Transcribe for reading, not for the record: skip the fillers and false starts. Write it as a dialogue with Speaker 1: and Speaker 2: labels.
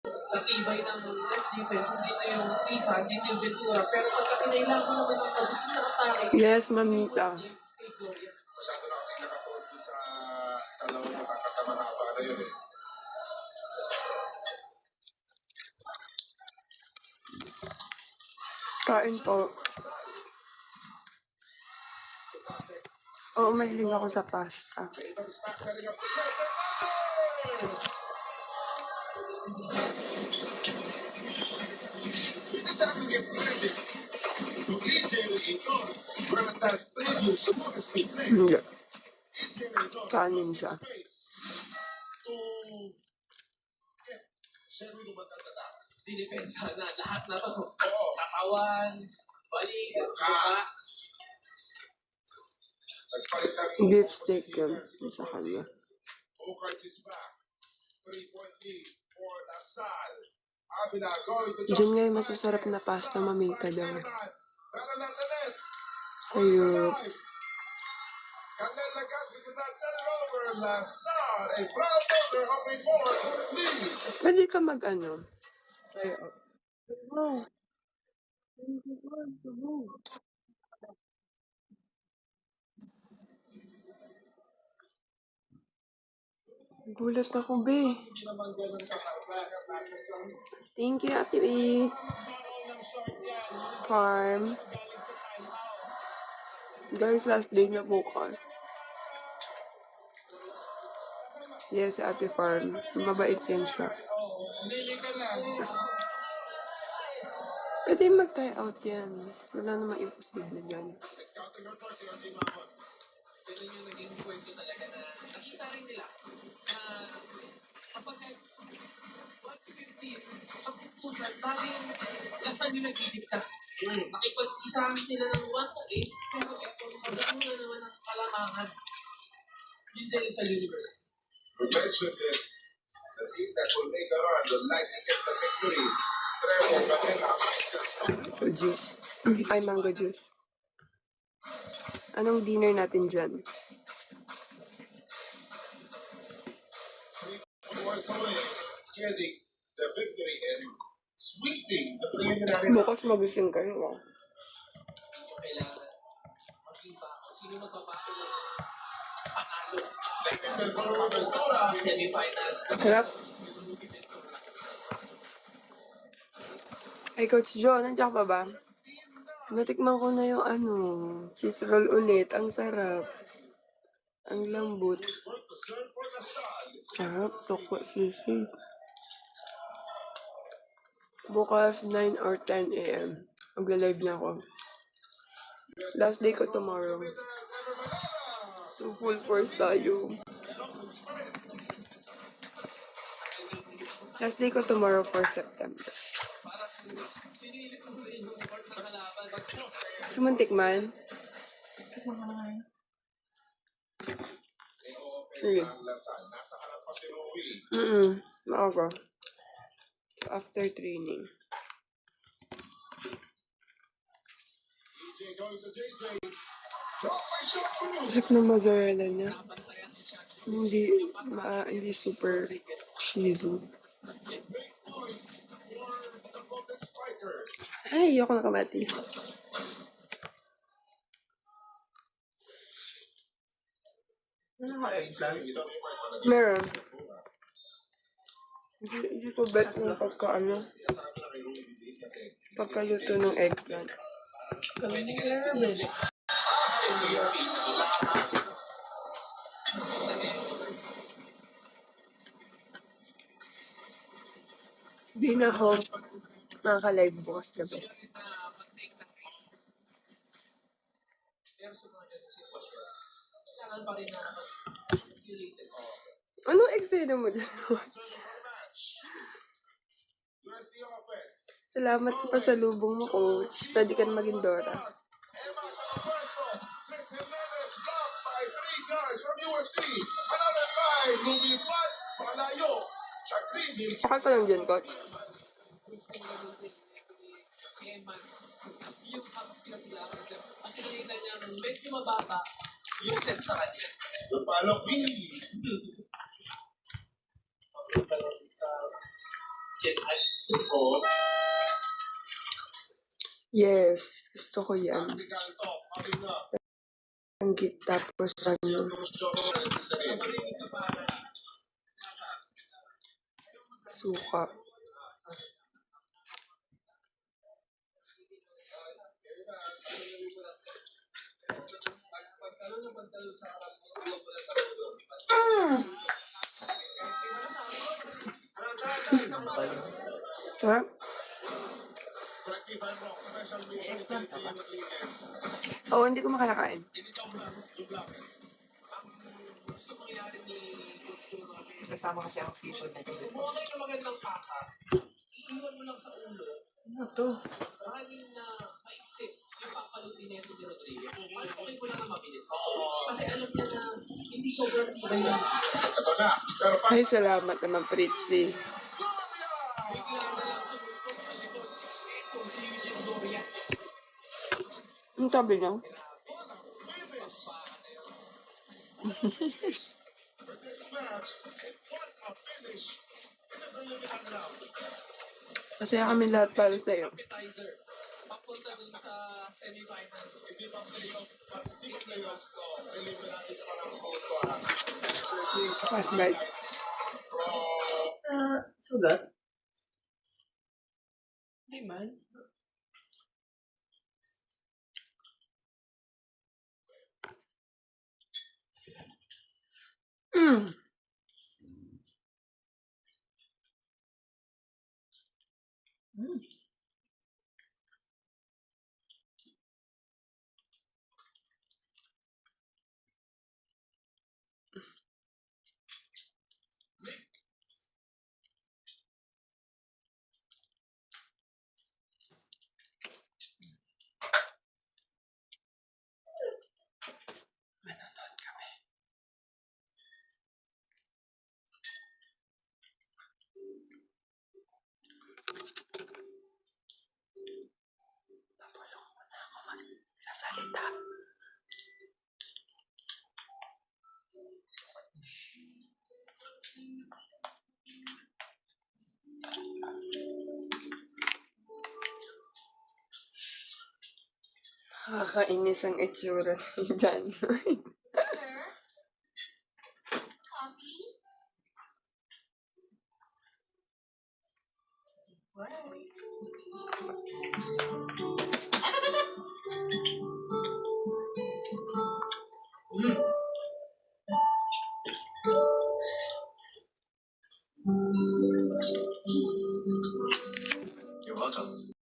Speaker 1: Sa tibay ng left defense, dito yung isa, dito yung Ventura. Pero pagka kinailangan mo naman ng pag-gusto na atake,
Speaker 2: yes, mamita.
Speaker 3: Masyado na kasi nakatuon sa dalawang nakakatamahaba na yun eh.
Speaker 2: Kain po. Oo, mahilig ako sa pasta. Hindi. Kanin siya.
Speaker 1: Dinipensa na lahat na to. Katawan, balik, mukha.
Speaker 2: Beef steak yun sa kanya. Diyan nga yung masasarap na pasta, mamita daw. Sa Europe. Pwede ka mag-ano? Wow. Gulat ako, be. Thank you, Ate B. Farm. Guys, last day na bukas. Yes, Ate Farm. Mabait yan siya. Pwede mag-try out yan. Wala namang imposible dyan.
Speaker 1: Ganun yung naging kwento talaga na nakita rin nila na kapag 115 sa pupusan, dahil lasan yung nagdidikta. Nakipag-isahan sila ng 1 to 8, pero ito, magano na naman ang kalamangan. Yun din sa universe.
Speaker 3: We mentioned this, the team that will make a run will likely get the victory. Trevor Manila.
Speaker 2: Juice. Ay, mango juice. Anong dinner natin dyan?
Speaker 3: Getting the victory and sweeping the preliminary.
Speaker 2: Bukas magising kayo, ah.
Speaker 1: Kailangan makita kung sino magpapako ng panalo. Semifinals.
Speaker 2: Sarap. Ay, Coach Joe, nandiyan ka pa ba? Natikman ko na yung cheese roll ulit. Ang sarap. Ang lambot. Sarap. Tokwa sisig. Bukas 9 or 10 a.m. Magla-live na ako. Last day ko tomorrow. So, full force tayo. Last day ko tomorrow for September. Sumuntik man. Sige. Maaga. So, after training. Sarap ng mozzarella niya. Hindi super cheesy. Ay, ayoko na kamatis. Meron. Hindi ko bet ng pagkaluto ng eggplant. Di na ako makaka-live bukas gabi. Anong eksena mo dyan? Salamat sa pasalubong mo, Coach. Pwede ka na maging Dora. Sakal ka lang dyan, Coach.
Speaker 1: Kasi nakita niya, medyo mababa yung set sa kanya.
Speaker 3: Lupalok, Oo.
Speaker 2: Yes, gusto ko yan.
Speaker 3: Tactical talk. Kami na.
Speaker 2: Tanggit tapos ano. Suka. Sarap. Oo, hindi ko makalakain.
Speaker 1: Gusto mangyari ni Coach Joe Ramirez.
Speaker 4: Kasama kasi ang season na yun.
Speaker 1: Kumuha kayo ng magandang pasa, iiwan mo lang sa ulo,
Speaker 2: Ano to?
Speaker 1: maraming na maisip yung papalutin na ito ni Rodriguez. Pagpakin mo lang na mabilis. Kasi alam niya na hindi sobrang tibay lang.
Speaker 3: Ito na. Pero pa.
Speaker 2: Ay, salamat naman, Pritzy.
Speaker 1: Bigla na lang sumulpot sa likod. Ito si Eugene Doria.
Speaker 2: Ang sabi niya?
Speaker 3: For this match, and what a finish in the preliminary round.
Speaker 2: Masaya kami lahat para sa'yo.
Speaker 1: Appetizer. Papunta dun sa semifinals.
Speaker 3: Hindi pa playoff, but hindi playoff to. Preliminaries pa lang po ito. So you're seeing some
Speaker 2: Last bite.
Speaker 3: highlights from
Speaker 4: Sugat? Hindi man.
Speaker 2: Mm. Nakakainis ang itsura ni John.
Speaker 5: Sir? Copy?
Speaker 3: You're welcome.